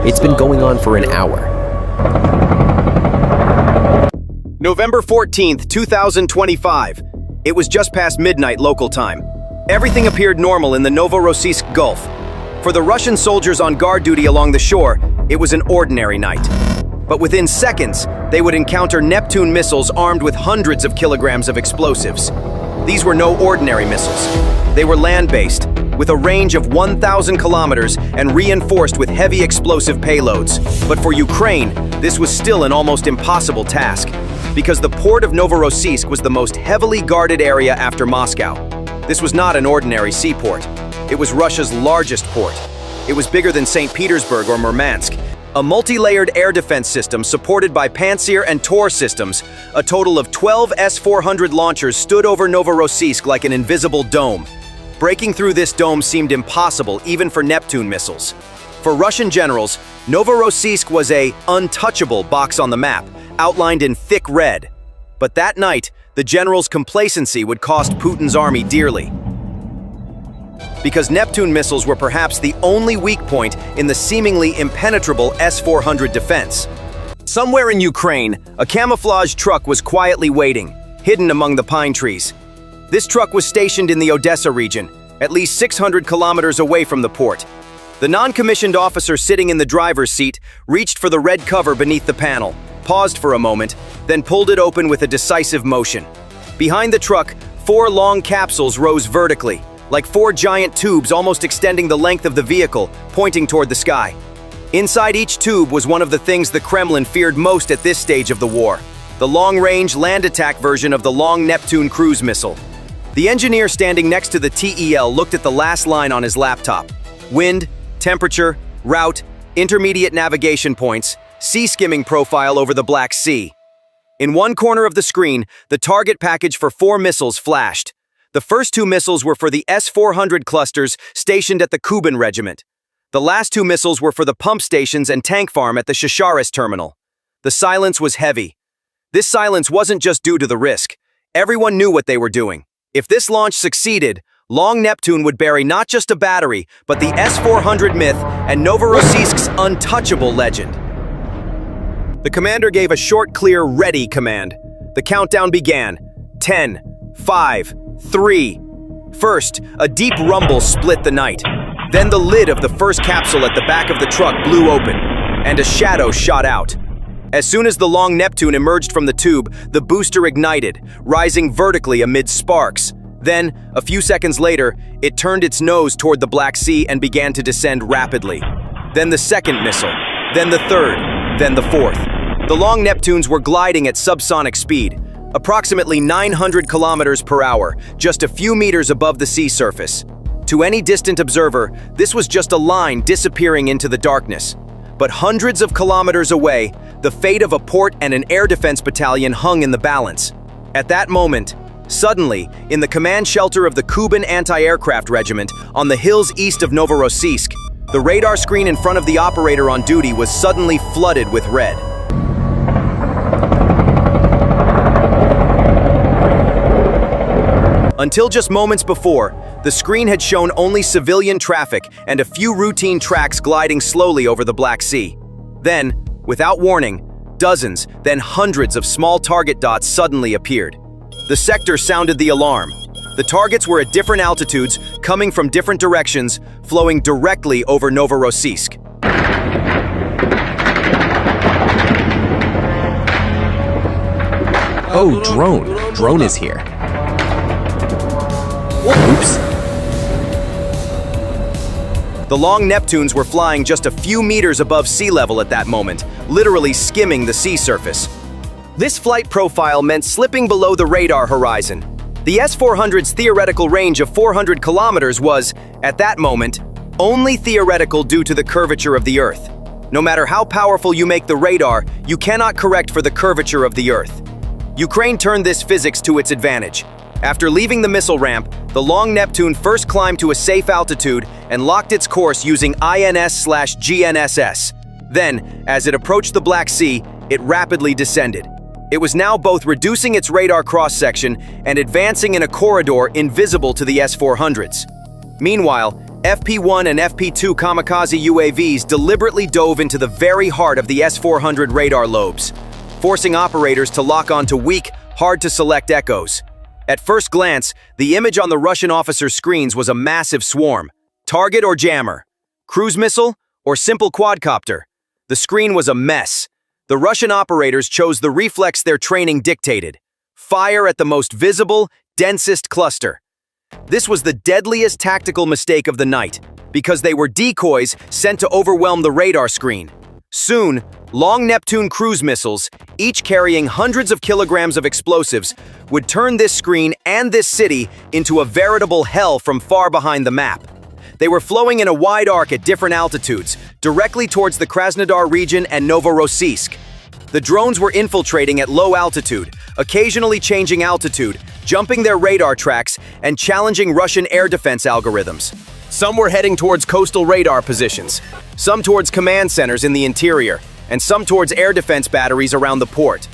It's been going on for an hour. November 14th, 2025. It was just past midnight local time. Everything appeared normal in the Novorossiysk Gulf. For the Russian soldiers on guard duty along the shore, it was an ordinary night. But within seconds, they would encounter Neptune missiles armed with hundreds of kilograms of explosives. These were no ordinary missiles. They were land-based, with a range of 1,000 kilometers and reinforced with heavy explosive payloads. But for Ukraine, this was still an almost impossible task, because the port of Novorossiysk was the most heavily guarded area after Moscow. This was not an ordinary seaport. It was Russia's largest port. It was bigger than St. Petersburg or Murmansk. A multi-layered air defense system supported by Pantsir and Tor systems, a total of 12 S-400 launchers stood over Novorossiysk like an invisible dome. Breaking through this dome seemed impossible even for Neptune missiles. For Russian generals, Novorossiysk was a untouchable box on the map, outlined in thick red. But that night, the generals' complacency would cost Putin's army dearly. Because Neptune missiles were perhaps the only weak point in the seemingly impenetrable S-400 defense. Somewhere in Ukraine, a camouflage truck was quietly waiting, hidden among the pine trees. This truck was stationed in the Odessa region, at least 600 kilometers away from the port. The non-commissioned officer sitting in the driver's seat reached for the red cover beneath the panel, paused for a moment, then pulled it open with a decisive motion. Behind the truck, 4 long capsules rose vertically, like 4 giant tubes almost extending the length of the vehicle, pointing toward the sky. Inside each tube was one of the things the Kremlin feared most at this stage of the war, the long-range land attack version of the long Neptune cruise missile. The engineer standing next to the TEL looked at the last line on his laptop. Wind, temperature, route, intermediate navigation points, sea skimming profile over the Black Sea. In one corner of the screen, the target package for 4 missiles flashed. The first 2 missiles were for the S-400 clusters stationed at the Kuban Regiment. The last 2 missiles were for the pump stations and tank farm at the Sheskharis terminal. The silence was heavy. This silence wasn't just due to the risk. Everyone knew what they were doing. If this launch succeeded, Long Neptune would bury not just a battery, but the S-400 myth and Novorossiysk's untouchable legend. The commander gave a short, clear, ready command. The countdown began. 10, 5, 3. First, a deep rumble split the night. Then the lid of the first capsule at the back of the truck blew open, and a shadow shot out. As soon as the Long Neptune emerged from the tube, the booster ignited, rising vertically amid sparks. Then, a few seconds later, it turned its nose toward the Black Sea and began to descend rapidly. Then the second missile, then the third, then the fourth. The Long Neptunes were gliding at subsonic speed, approximately 900 kilometers per hour, just a few meters above the sea surface. To any distant observer, this was just a line disappearing into the darkness. But hundreds of kilometers away, the fate of a port and an air defense battalion hung in the balance. At that moment, suddenly, in the command shelter of the Kuban Anti-Aircraft Regiment on the hills east of Novorossiysk, the radar screen in front of the operator on duty was suddenly flooded with red. Until just moments before, the screen had shown only civilian traffic and a few routine tracks gliding slowly over the Black Sea. Then, without warning, dozens, then hundreds of small target dots suddenly appeared. The sector sounded the alarm. The targets were at different altitudes, coming from different directions, flowing directly over Novorossiysk. Oh, drone. Drone is here. Oops. The Long Neptunes were flying just a few meters above sea level at that moment, literally skimming the sea surface. This flight profile meant slipping below the radar horizon. The S-400's theoretical range of 400 kilometers was, at that moment, only theoretical due to the curvature of the Earth. No matter how powerful you make the radar, you cannot correct for the curvature of the Earth. Ukraine turned this physics to its advantage. After leaving the missile ramp, the Long Neptune first climbed to a safe altitude and locked its course using INS/GNSS. Then, as it approached the Black Sea, it rapidly descended. It was now both reducing its radar cross-section and advancing in a corridor invisible to the S-400s. Meanwhile, FP-1 and FP-2 kamikaze UAVs deliberately dove into the very heart of the S-400 radar lobes, forcing operators to lock onto weak, hard-to-select echoes. At first glance, the image on the Russian officers' screens was a massive swarm. Target or jammer? Cruise missile or simple quadcopter? The screen was a mess. The Russian operators chose the reflex their training dictated: fire at the most visible, densest cluster. This was the deadliest tactical mistake of the night, because they were decoys sent to overwhelm the radar screen. Soon, long Neptune cruise missiles, each carrying hundreds of kilograms of explosives, would turn this screen and this city into a veritable hell from far behind the map. They were flowing in a wide arc at different altitudes, directly towards the Krasnodar region and Novorossiysk. The drones were infiltrating at low altitude, occasionally changing altitude, jumping their radar tracks, and challenging Russian air defense algorithms. Some were heading towards coastal radar positions, some towards command centers in the interior, and some towards air defense batteries around the port.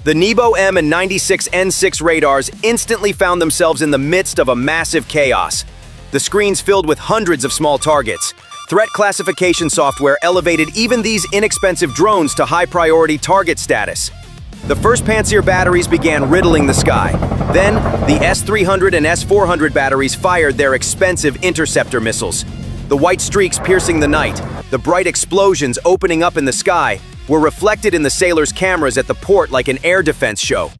The Nebo M and 96N6 radars instantly found themselves in the midst of a massive chaos. The screens filled with hundreds of small targets. Threat classification software elevated even these inexpensive drones to high-priority target status. The first Pantsir batteries began riddling the sky. Then, the S-300 and S-400 batteries fired their expensive interceptor missiles. The white streaks piercing the night, the bright explosions opening up in the sky, were reflected in the sailors' cameras at the port like an air defense show.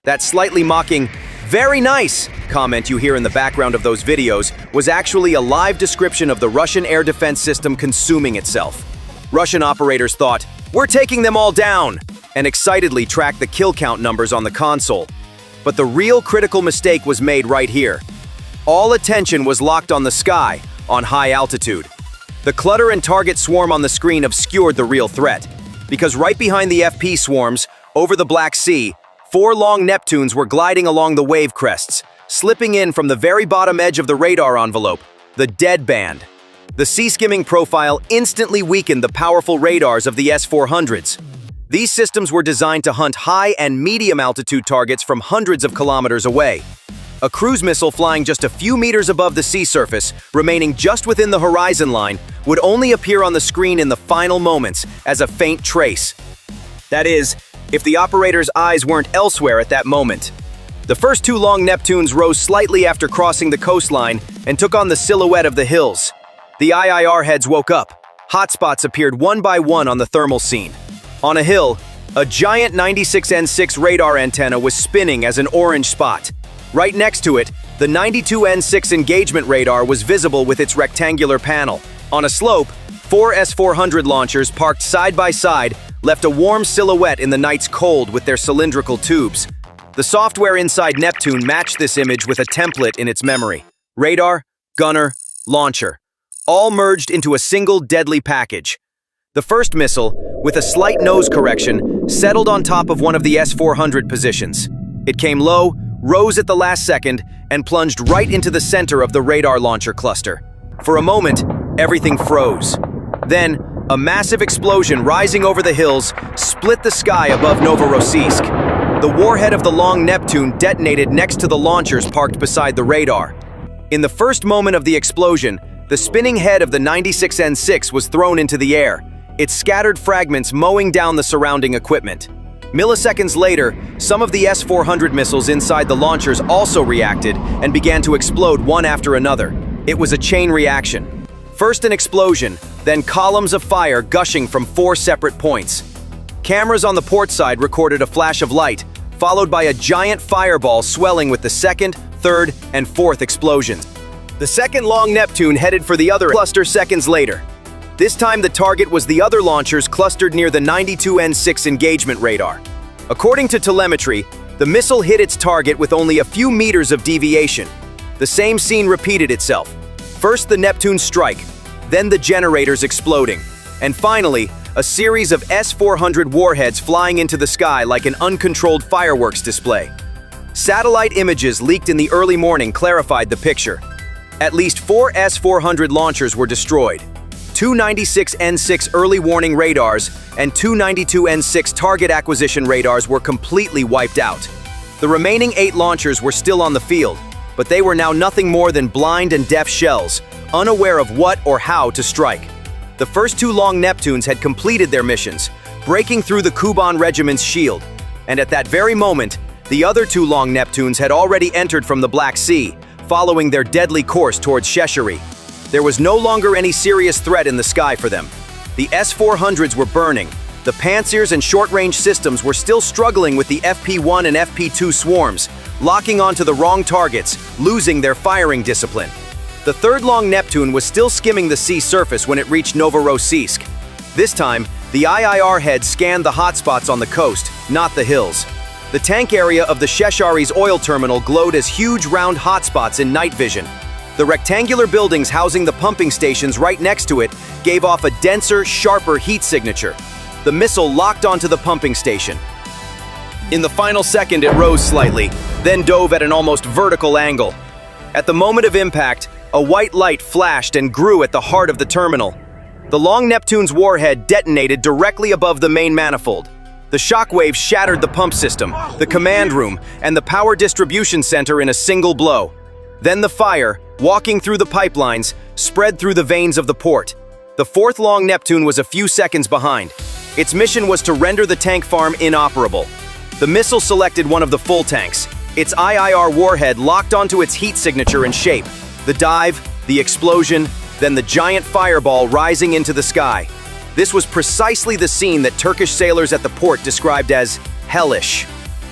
That slightly mocking, "Very nice," comment you hear in the background of those videos was actually a live description of the Russian air defense system consuming itself. Russian operators thought, "We're taking them all down," and excitedly tracked the kill count numbers on the console. But the real critical mistake was made right here. All attention was locked on the sky, on high altitude. The clutter and target swarm on the screen obscured the real threat, because right behind the FP swarms, over the Black Sea, 4 long Neptunes were gliding along the wave crests, slipping in from the very bottom edge of the radar envelope, the dead band. The sea skimming profile instantly weakened the powerful radars of the S-400s. These systems were designed to hunt high and medium altitude targets from hundreds of kilometers away. A cruise missile flying just a few meters above the sea surface, remaining just within the horizon line, would only appear on the screen in the final moments as a faint trace. That is, if the operator's eyes weren't elsewhere at that moment. The first 2 long Neptunes rose slightly after crossing the coastline and took on the silhouette of the hills. The IIR heads woke up. Hotspots appeared one by one on the thermal scene. On a hill, a giant 96N6 radar antenna was spinning as an orange spot. Right next to it, the 92N6 engagement radar was visible with its rectangular panel. On a slope, 4 S-400 launchers parked side by side left a warm silhouette in the night's cold with their cylindrical tubes. The software inside Neptune matched this image with a template in its memory. Radar, gunner, launcher, all merged into a single deadly package. The first missile, with a slight nose correction, settled on top of one of the S-400 positions. It came low, rose at the last second, and plunged right into the center of the radar launcher cluster. For a moment, everything froze. Then, a massive explosion rising over the hills split the sky above Novorossiysk. The warhead of the long Neptune detonated next to the launchers parked beside the radar. In the first moment of the explosion, the spinning head of the 96N6 was thrown into the air, its scattered fragments mowing down the surrounding equipment. Milliseconds later, some of the S-400 missiles inside the launchers also reacted and began to explode one after another. It was a chain reaction. First an explosion, then columns of fire gushing from 4 separate points. Cameras on the port side recorded a flash of light, followed by a giant fireball swelling with the second, third, and fourth explosions. The second long Neptune headed for the other cluster seconds later. This time the target was the other launchers clustered near the 92N6 engagement radar. According to telemetry, the missile hit its target with only a few meters of deviation. The same scene repeated itself. First the Neptune strike, then the generators exploding, and finally, a series of S-400 warheads flying into the sky like an uncontrolled fireworks display. Satellite images leaked in the early morning clarified the picture. At least 4 S-400 launchers were destroyed. 2 96N6 early warning radars and 2 92N6 target acquisition radars were completely wiped out. The remaining 8 launchers were still on the field, but they were now nothing more than blind and deaf shells, unaware of what or how to strike. The first two long Neptunes had completed their missions, breaking through the Kuban regiment's shield, and at that very moment, the other two long Neptunes had already entered from the Black Sea, following their deadly course towards Sheskharis. There was no longer any serious threat in the sky for them. The S-400s were burning. The Pantsirs and short-range systems were still struggling with the FP-1 and FP-2 swarms, locking onto the wrong targets, losing their firing discipline. The third long Neptune was still skimming the sea surface when it reached Novorossiysk. This time, the IIR head scanned the hotspots on the coast, not the hills. The tank area of the Sheskharis oil terminal glowed as huge round hotspots in night vision. The rectangular buildings housing the pumping stations right next to it gave off a denser, sharper heat signature. The missile locked onto the pumping station. In the final second, it rose slightly, then dove at an almost vertical angle. At the moment of impact, a white light flashed and grew at the heart of the terminal. The long Neptune's warhead detonated directly above the main manifold. The shockwave shattered the pump system, the command room, and the power distribution center in a single blow. Then the fire, walking through the pipelines, spread through the veins of the port. The fourth long Neptune was a few seconds behind. Its mission was to render the tank farm inoperable. The missile selected one of the full tanks. Its IIR warhead locked onto its heat signature and shape. The dive, the explosion, then the giant fireball rising into the sky. This was precisely the scene that Turkish sailors at the port described as hellish.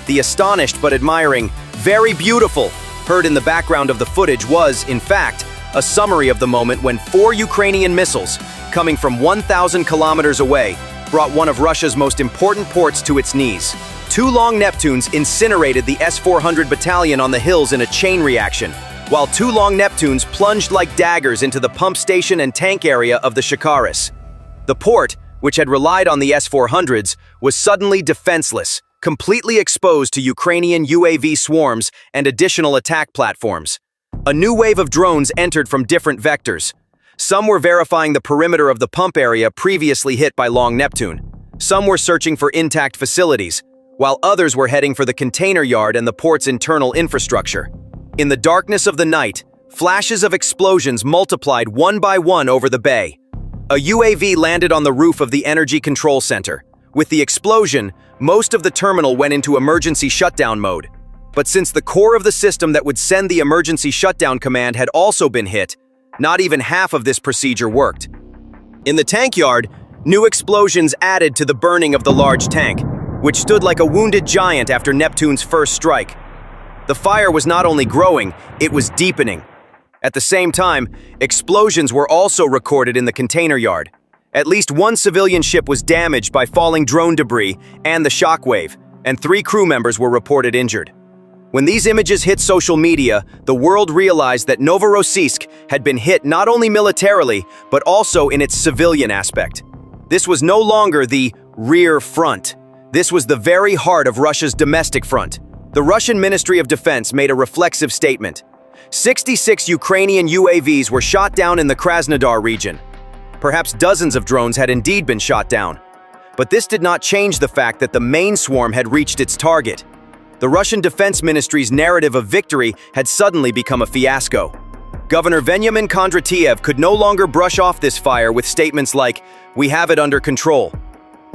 The astonished but admiring, "Very beautiful," heard in the background of the footage was, in fact, a summary of the moment when 4 Ukrainian missiles, coming from 1,000 kilometers away, brought one of Russia's most important ports to its knees. 2 long Neptunes incinerated the S-400 battalion on the hills in a chain reaction, while 2 long Neptunes plunged like daggers into the pump station and tank area of the Sheskharis. The port, which had relied on the S-400s, was suddenly defenseless, completely exposed to Ukrainian UAV swarms and additional attack platforms. A new wave of drones entered from different vectors. Some were verifying the perimeter of the pump area previously hit by long Neptune. Some were searching for intact facilities, while others were heading for the container yard and the port's internal infrastructure. In the darkness of the night, flashes of explosions multiplied one by one over the bay. A UAV landed on the roof of the Energy Control Center. With the explosion, most of the terminal went into emergency shutdown mode. But since the core of the system that would send the emergency shutdown command had also been hit, not even half of this procedure worked. In the tank yard, new explosions added to the burning of the large tank, which stood like a wounded giant after Neptune's first strike. The fire was not only growing, it was deepening. At the same time, explosions were also recorded in the container yard. At least 1 civilian ship was damaged by falling drone debris and the shockwave, and 3 crew members were reported injured. When these images hit social media, the world realized that Novorossiysk had been hit not only militarily, but also in its civilian aspect. This was no longer the rear front. This was the very heart of Russia's domestic front. The Russian Ministry of Defense made a reflexive statement. 66 Ukrainian UAVs were shot down in the Krasnodar region. Perhaps dozens of drones had indeed been shot down. But this did not change the fact that the main swarm had reached its target. The Russian Defense Ministry's narrative of victory had suddenly become a fiasco. Governor Veniamin Kondratiev could no longer brush off this fire with statements like, "We have it under control."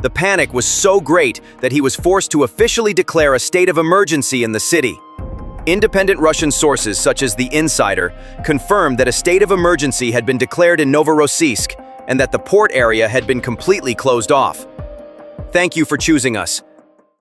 The panic was so great that he was forced to officially declare a state of emergency in the city. Independent Russian sources such as The Insider confirmed that a state of emergency had been declared in Novorossiysk and that the port area had been completely closed off. Thank you for choosing us.